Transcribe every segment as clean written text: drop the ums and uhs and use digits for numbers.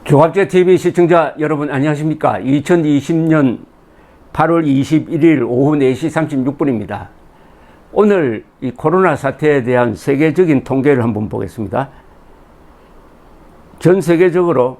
조갑제TV 시청자 여러분 안녕하십니까. 2020년 8월 21일 오후 4시 36분입니다. 오늘 이 코로나 사태에 대한 세계적인 통계를 한번 보겠습니다. 전 세계적으로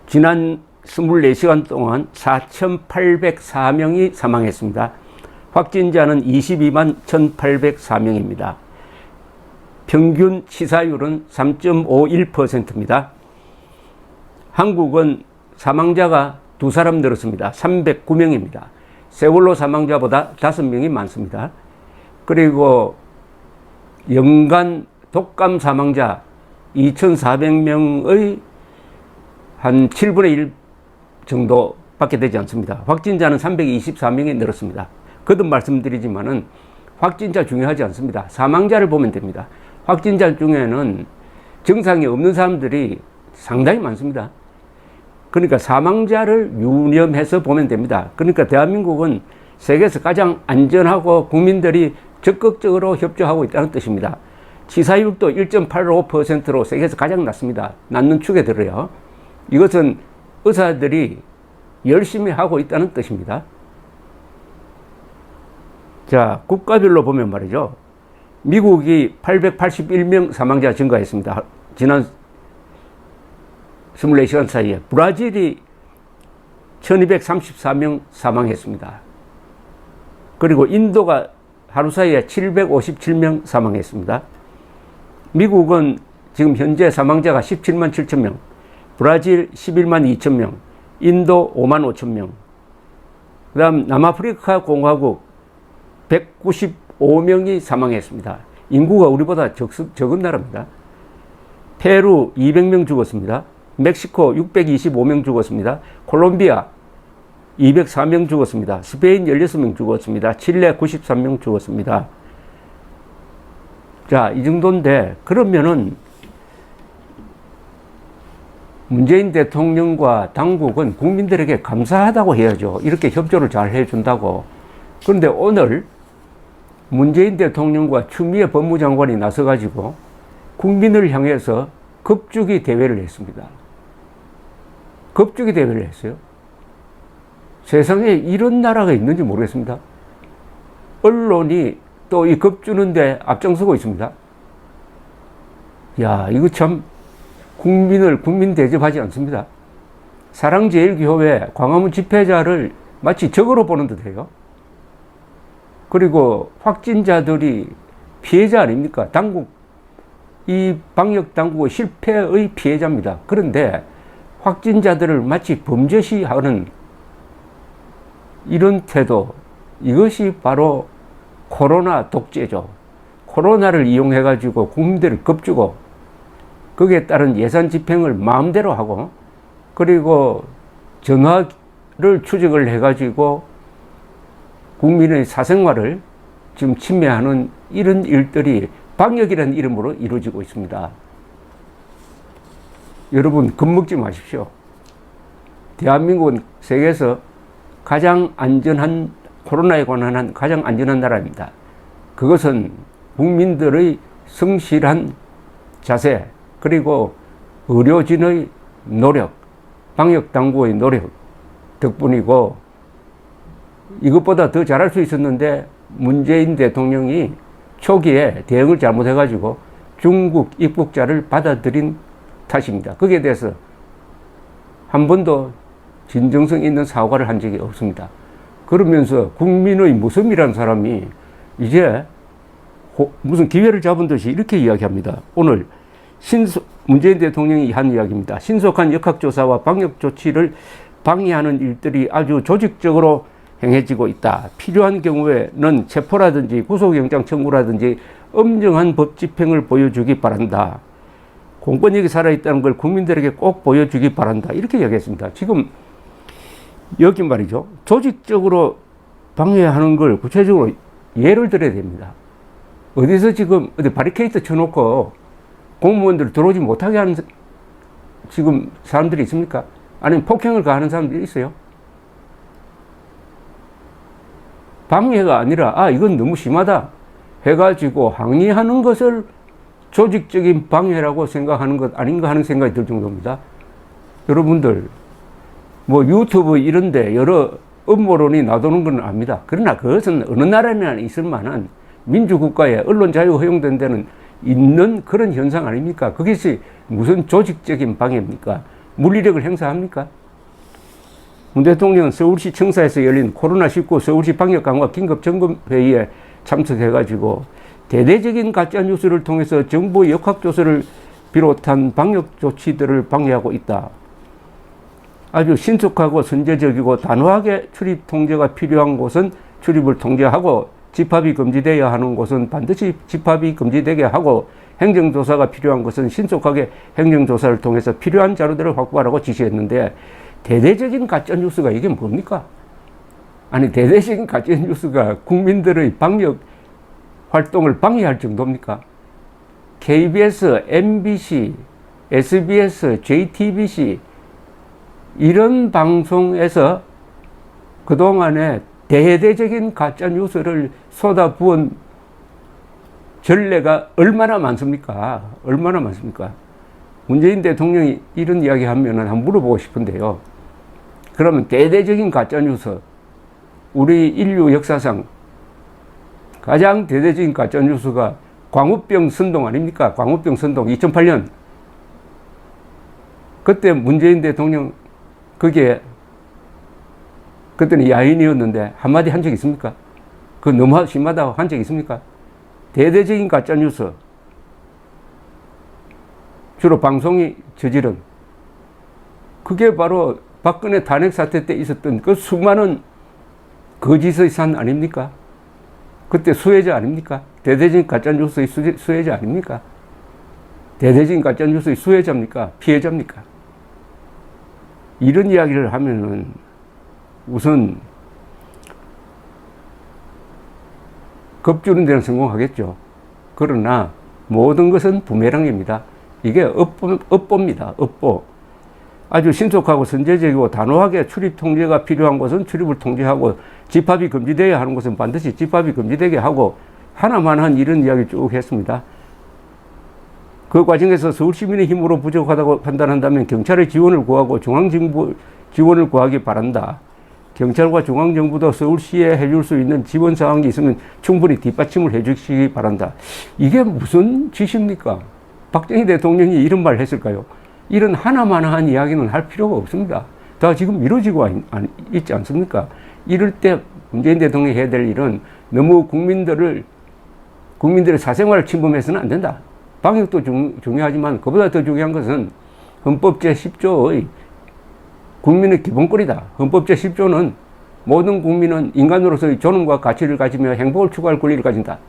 지난 24시간 동안 4,804명이 사망했습니다. 확진자는 22만 1,804명입니다. 평균 치사율은 3.51%입니다. 한국은 사망자가 2사람 늘었습니다. 309명입니다. 세월호 사망자보다 5명이 많습니다. 그리고 연간 독감 사망자 2,400명의 한 7분의 1 정도밖에 되지 않습니다. 확진자는 324명이 늘었습니다. 거듭 말씀드리지만은 확진자 중요하지 않습니다. 사망자를 보면 됩니다. 확진자 중에는 증상이 없는 사람들이 상당히 많습니다. 그러니까 사망자를 유념해서 보면 됩니다. 그러니까 대한민국은 세계에서 가장 안전하고 국민들이 적극적으로 협조하고 있다는 뜻입니다. 치사율도 1.85%로 세계에서 가장 낮습니다. 낮는 축에 들어요. 이것은 의사들이 열심히 하고 있다는 뜻입니다. 자, 국가별로 보면 말이죠. 미국이 881명 사망자 증가했습니다. 지난 24시간 사이에. 브라질이 1234명 사망했습니다. 그리고 인도가 하루 사이에 757명 사망했습니다. 미국은 지금 현재 사망자가 17만 7천 명, 브라질 11만 2천 명, 인도 5만 5천 명, 그 다음 남아프리카 공화국 195명이 사망했습니다. 인구가 우리보다 적은 나라입니다. 페루 200명 죽었습니다. 멕시코 625명 죽었습니다. 콜롬비아 204명 죽었습니다. 스페인 16명 죽었습니다. 칠레 93명 죽었습니다. 자, 이 정도인데, 그러면은 문재인 대통령과 당국은 국민들에게 감사하다고 해야죠. 이렇게 협조를 잘 해준다고. 그런데 오늘 문재인 대통령과 추미애 법무장관이 나서가지고 국민을 향해서 겁주기 대회를 했습니다. 겁주기 대회를 했어요. 세상에 이런 나라가 있는지 모르겠습니다. 언론이 또 이 겁주는데 앞장서고 있습니다. 야, 이거 참 국민 대접하지 않습니다. 사랑제일교회 광화문 집회자를 마치 적으로 보는 듯해요. 그리고 확진자들이 피해자 아닙니까? 이 방역 당국의 실패의 피해자입니다. 그런데 확진자들을 마치 범죄시하는 이런 태도, 이것이 바로 코로나 독재죠. 코로나를 이용해가지고 국민들을 겁주고 거기에 따른 예산 집행을 마음대로 하고, 그리고 전화를 추적을 해가지고 국민의 사생활을 지금 침해하는 이런 일들이 방역이라는 이름으로 이루어지고 있습니다. 여러분, 겁먹지 마십시오. 대한민국은 세계에서 가장 안전한, 코로나에 관한 가장 안전한 나라입니다. 그것은 국민들의 성실한 자세, 그리고 의료진의 노력, 방역당국의 노력 덕분이고, 이것보다 더 잘할 수 있었는데 문재인 대통령이 초기에 대응을 잘못해가지고 중국 입국자를 받아들인 탓입니다. 거기에 대해서 한 번도 진정성 있는 사과를 한 적이 없습니다. 그러면서 국민의 모섬이라는 사람이 이제 무슨 기회를 잡은 듯이 이렇게 이야기합니다. 오늘 문재인 대통령이 한 이야기입니다. 신속한 역학조사와 방역조치를 방해하는 일들이 아주 조직적으로 행해지고 있다. 필요한 경우에는 체포라든지 구속영장 청구라든지 엄정한 법 집행을 보여주기 바란다. 공권력이 살아있다는 걸 국민들에게 꼭 보여주기 바란다. 이렇게 이야기했습니다. 지금 여기 말이죠. 조직적으로 방해하는 걸 구체적으로 예를 들어야 됩니다. 어디서 지금 어디 바리케이트 쳐놓고 공무원들 들어오지 못하게 하는 지금 사람들이 있습니까? 아니면 폭행을 가하는 사람들이 있어요? 방해가 아니라 이건 너무 심하다 해가지고 항의하는 것을 조직적인 방해라고 생각하는 것 아닌가 하는 생각이 들 정도입니다. 여러분들 뭐 유튜브 이런데 여러 음모론이 나도는 건 압니다. 그러나 그것은 어느 나라나 있을 만한 민주국가에 언론 자유 허용된 데는 있는 그런 현상 아닙니까? 그것이 무슨 조직적인 방해입니까? 물리력을 행사합니까? 문 대통령은 서울시 청사에서 열린 코로나19 서울시 방역 강화 긴급점검회의에 참석해가지고 대대적인 가짜뉴스를 통해서 정부 역학조사를 비롯한 방역 조치들을 방해하고 있다. 아주 신속하고 선제적이고 단호하게 출입 통제가 필요한 곳은 출입을 통제하고 집합이 금지되어야 하는 곳은 반드시 집합이 금지되게 하고 행정조사가 필요한 것은 신속하게 행정조사를 통해서 필요한 자료들을 확보하라고 지시했는데 대대적인 가짜뉴스가 이게 뭡니까? 아니 대대적인 가짜뉴스가 국민들의 방역 활동을 방해할 정도입니까? KBS, MBC, SBS, JTBC 이런 방송에서 그동안에 대대적인 가짜뉴스를 쏟아부은 전례가 얼마나 많습니까? 얼마나 많습니까? 문재인 대통령이 이런 이야기 하면 한번 물어보고 싶은데요. 그러면 대대적인 가짜뉴스, 우리 인류 역사상 가장 대대적인 가짜뉴스가 광우병 선동 아닙니까? 광우병 선동 2008년. 그때 문재인 대통령 그게 그때는 야인이었는데 한마디 한 적 있습니까? 그 너무 심하다고 한 적 있습니까? 대대적인 가짜뉴스. 주로 방송이 저지른. 그게 바로 박근혜 탄핵 사태 때 있었던 그 수많은 거짓의 산 아닙니까? 그때 수혜자 아닙니까? 대대적인 가짜뉴스의 수혜자 아닙니까? 대대적인 가짜뉴스의 수혜자입니까? 피해자입니까? 이런 이야기를 하면은 우선 겁주는 데는 성공하겠죠. 그러나 모든 것은 부메랑입니다. 이게 업보입니다. 업보. 아주 신속하고 선제적이고 단호하게 출입 통제가 필요한 곳은 출입을 통제하고 집합이 금지되어야 하는 곳은 반드시 집합이 금지되게 하고 하나만 한 이런 이야기 쭉 했습니다. 그 과정에서 서울시민의 힘으로 부족하다고 판단한다면 경찰의 지원을 구하고 중앙정부 지원을 구하기 바란다. 경찰과 중앙정부도 서울시에 해줄 수 있는 지원 사항이 있으면 충분히 뒷받침을 해주시기 바란다. 이게 무슨 짓입니까? 박정희 대통령이 이런 말을 했을까요? 이런 하나만 한 이야기는 할 필요가 없습니다. 다 지금 이루어지고 있지 않습니까? 이럴 때 문재인 대통령이 해야 될 일은 너무 국민들의 사생활을 침범해서는 안 된다. 방역도 중요하지만 그보다 더 중요한 것은 헌법 제10조의 국민의 기본권이다. 헌법 제10조는 모든 국민은 인간으로서의 존엄과 가치를 가지며 행복을 추구할 권리를 가진다.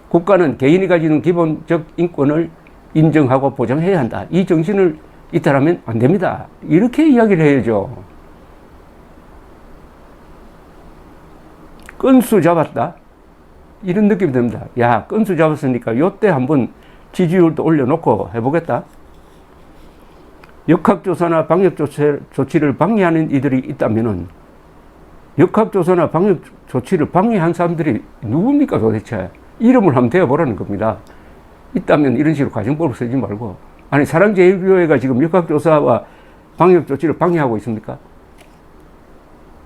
국가는 개인이 가지는 기본적 인권을 인정하고 보장해야 한다. 이 정신을 이탈하면 안 됩니다. 이렇게 이야기를 해야죠. 건수 잡았다. 이런 느낌이 듭니다. 야, 건수 잡았으니까 요때 한번 지지율도 올려놓고 해보겠다. 역학조사나 방역조치를 방해하는 이들이 있다면은 역학조사나 방역조치를 방해한 사람들이 누굽니까 도대체? 이름을 한번 대어보라는 겁니다. 있다면 이런 식으로 가정법을 쓰지 말고. 아니, 사랑제일교회가 지금 역학조사와 방역조치를 방해하고 있습니까?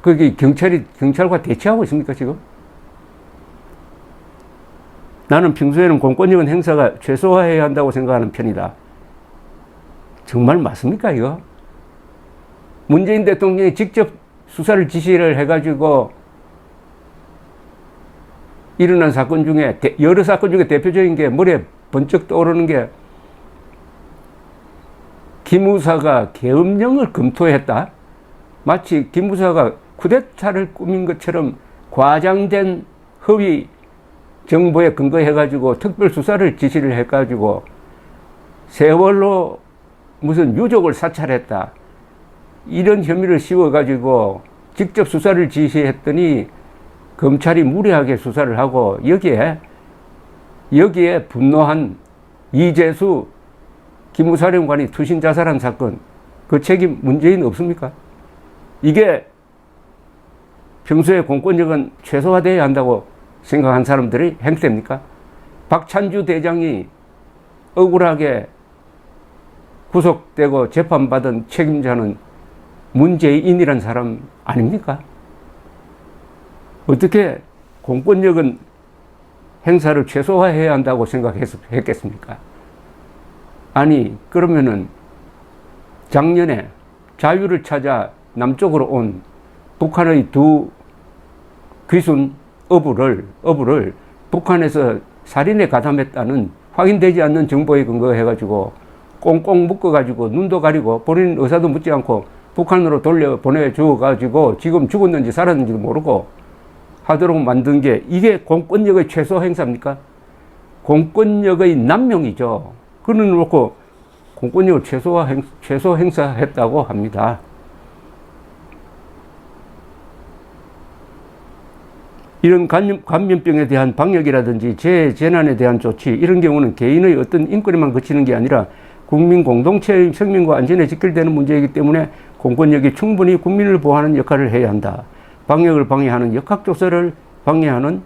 거기 경찰과 대치하고 있습니까, 지금? 나는 평소에는 공권력은 행사가 최소화해야 한다고 생각하는 편이다. 정말 맞습니까, 이거? 문재인 대통령이 직접 수사를 지시를 해가지고 일어난 사건 중에, 여러 사건 중에 대표적인 게 머리에 번쩍 떠오르는 게 기무사가 계엄령을 검토했다? 마치 기무사가 쿠데타를 꾸민 것처럼 과장된 허위 정보에 근거해가지고 특별수사를 지시를 해가지고 세월로 무슨 유족을 사찰했다. 이런 혐의를 씌워가지고 직접 수사를 지시했더니 검찰이 무리하게 수사를 하고 여기에 분노한 이재수 기무사령관이 투신 자살한 사건, 그 책임 문재인 없습니까? 이게 평소에 공권력은 최소화되어야 한다고 생각한 사람들의 행태입니까? 박찬주 대장이 억울하게 구속되고 재판받은 책임자는 문재인이란 사람 아닙니까? 어떻게 공권력은 행사를 최소화해야 한다고 생각했겠습니까? 아니, 그러면은 작년에 자유를 찾아 남쪽으로 온 북한의 두 귀순 어부를 북한에서 살인에 가담했다는 확인되지 않는 정보에 근거해가지고 꽁꽁 묶어가지고 눈도 가리고 본인 의사도 묻지 않고 북한으로 돌려 보내주어가지고 지금 죽었는지 살았는지도 모르고 하도록 만든 게 이게 공권력의 최소 행사입니까? 공권력의 남용이죠. 그는 놓고 공권력을 최소 행사했다고 합니다. 이런 감염병에 대한 방역이라든지 재난에 대한 조치, 이런 경우는 개인의 어떤 인권에만 그치는 게 아니라 국민 공동체의 생명과 안전에 직결되는 문제이기 때문에 공권력이 충분히 국민을 보호하는 역할을 해야 한다. 방역을 방해하는 역학조사를 방해하는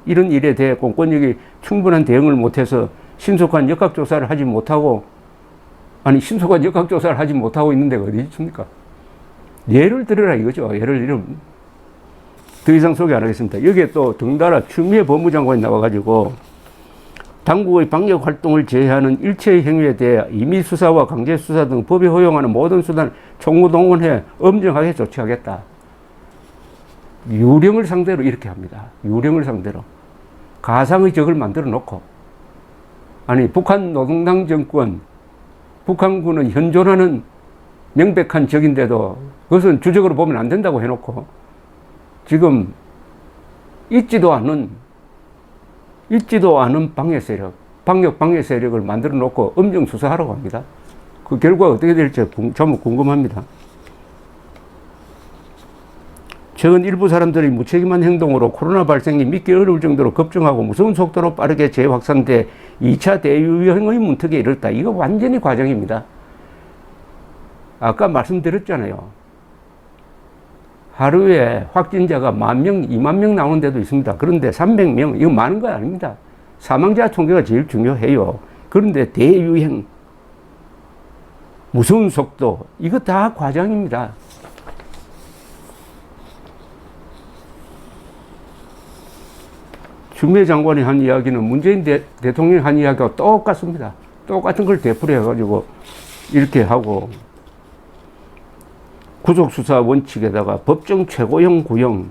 이런 일에 대해 공권력이 충분한 대응을 못해서 신속한 역학조사를 하지 못하고 있는 데가 어디 있습니까? 예를 들어라 이거죠. 예를 들면 더 이상 소개 안 하겠습니다. 여기에 또 덩달아 추미애 법무장관이 나와가지고 당국의 방역 활동을 제외하는 일체의 행위에 대해 임의 수사와 강제 수사 등 법이 허용하는 모든 수단을 총동원해 엄정하게 조치하겠다. 유령을 상대로 이렇게 합니다. 유령을 상대로 가상의 적을 만들어 놓고, 아니 북한 노동당 정권, 북한군은 현존하는 명백한 적인데도 그것은 주적으로 보면 안 된다고 해놓고 지금 있지도 않은 방해 세력, 방역 방해 세력을 만들어 놓고 엄정 수사하라고 합니다. 그 결과가 어떻게 될지 전부 궁금합니다. 최근 일부 사람들이 무책임한 행동으로 코로나 발생이 믿기 어려울 정도로 급증하고 무서운 속도로 빠르게 재확산돼 2차 대유행의 문턱에 이르렀다. 이거 완전히 과정입니다. 아까 말씀드렸잖아요. 하루에 확진자가 10,000명, 20,000명 나오는 데도 있습니다. 그런데 300명, 이거 많은 거 아닙니다. 사망자 통계가 제일 중요해요. 그런데 대유행, 무서운 속도, 이거 다 과정입니다. 추미애 장관이 한 이야기는 문재인 대통령이 한 이야기와 똑같습니다. 똑같은 걸 되풀이해가지고 이렇게 하고, 구속수사 원칙에다가 법정 최고형 구형,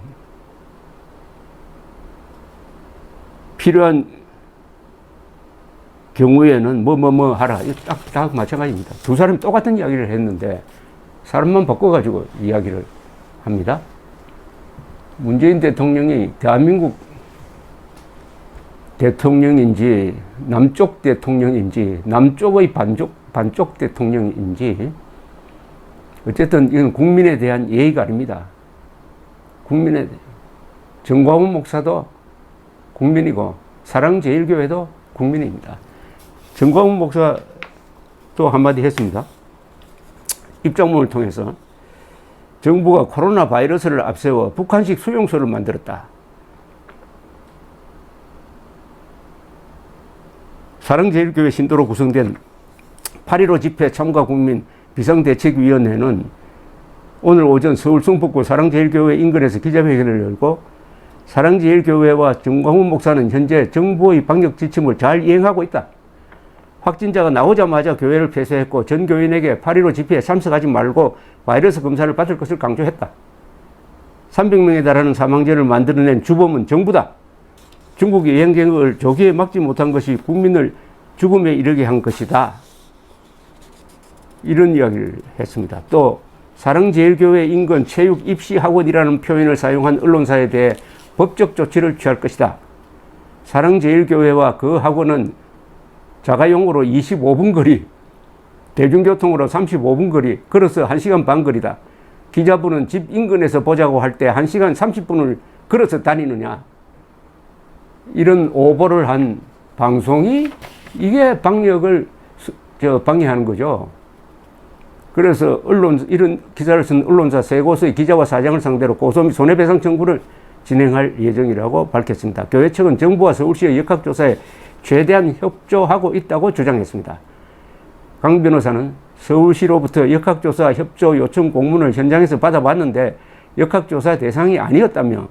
필요한 경우에는 뭐 하라. 다 마찬가지입니다. 두 사람이 똑같은 이야기를 했는데 사람만 바꿔가지고 이야기를 합니다. 문재인 대통령이 대한민국 대통령인지 남쪽 대통령인지 남쪽의 반쪽 대통령인지 어쨌든 이건 국민에 대한 예의가 아닙니다. 정광훈 목사도 국민이고 사랑제일교회도 국민입니다. 정광훈 목사도 한마디 했습니다. 입장문을 통해서 정부가 코로나 바이러스를 앞세워 북한식 수용소를 만들었다. 사랑제일교회 신도로 구성된 8.15 집회 참가 국민 비상대책위원회는 오늘 오전 서울 성북구 사랑제일교회 인근에서 기자회견을 열고, 사랑제일교회와 정광훈 목사는 현재 정부의 방역 지침을 잘 이행하고 있다. 확진자가 나오자마자 교회를 폐쇄했고 전 교인에게 8.15 집회에 참석하지 말고 바이러스 검사를 받을 것을 강조했다. 300명에 달하는 사망자를 만들어낸 주범은 정부다. 중국이 여행객을 조기에 막지 못한 것이 국민을 죽음에 이르게 한 것이다. 이런 이야기를 했습니다. 또 사랑제일교회 인근 체육 입시 학원이라는 표현을 사용한 언론사에 대해 법적 조치를 취할 것이다. 사랑제일교회와 그 학원은 자가용으로 25분 거리, 대중교통으로 35분 거리, 걸어서 1시간 반 거리다. 기자분은 집 인근에서 보자고 할 때 1시간 30분을 걸어서 다니느냐. 이런 오보를 한 방송이 이게 방역을 방해하는 거죠. 그래서 이런 기사를 쓴 언론사 세 곳의 기자와 사장을 상대로 고소 및 손해배상 청구를 진행할 예정이라고 밝혔습니다. 교회 측은 정부와 서울시의 역학조사에 최대한 협조하고 있다고 주장했습니다. 강 변호사는 서울시로부터 역학조사 협조 요청 공문을 현장에서 받아봤는데 역학조사 대상이 아니었다며,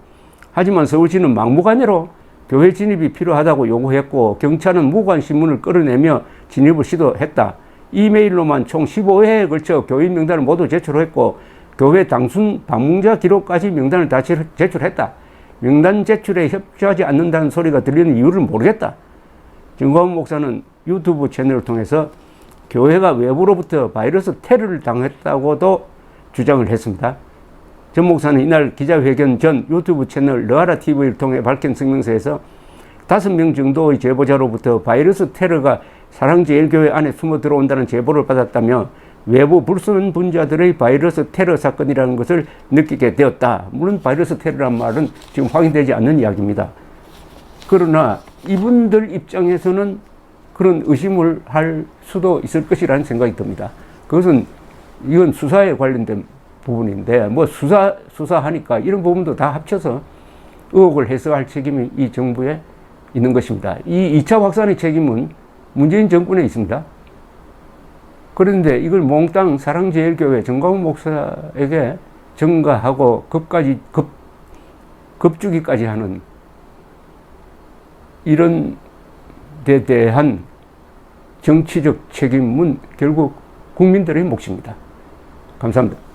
하지만 서울시는 막무가내로 교회 진입이 필요하다고 요구했고 경찰은 무관 신문을 끌어내며 진입을 시도했다. 이메일로만 총 15회에 걸쳐 교인 명단을 모두 제출했고 교회 단순 방문자 기록까지 명단을 다 제출했다. 명단 제출에 협조하지 않는다는 소리가 들리는 이유를 모르겠다. 정광훈 목사는 유튜브 채널을 통해서 교회가 외부로부터 바이러스 테러를 당했다고도 주장을 했습니다. 전 목사는 이날 기자회견 전 유튜브 채널 르하라 TV를 통해 밝힌 성명서에서 5명 정도의 제보자로부터 바이러스 테러가 사랑제일교회 안에 숨어 들어온다는 제보를 받았다며 외부 불순 분자들의 바이러스 테러 사건이라는 것을 느끼게 되었다. 물론 바이러스 테러란 말은 지금 확인되지 않는 이야기입니다. 그러나 이분들 입장에서는 그런 의심을 할 수도 있을 것이라는 생각이 듭니다. 이건 수사에 관련된 부분인데, 뭐 수사하니까 이런 부분도 다 합쳐서 의혹을 해소할 책임이 이 정부에 있는 것입니다. 이 2차 확산의 책임은 문재인 정권에 있습니다. 그런데 이걸 몽땅 사랑제일교회 정광훈 목사에게 전가하고 급주기까지 하는 이런 데 대한 정치적 책임은 결국 국민들의 몫입니다. 감사합니다.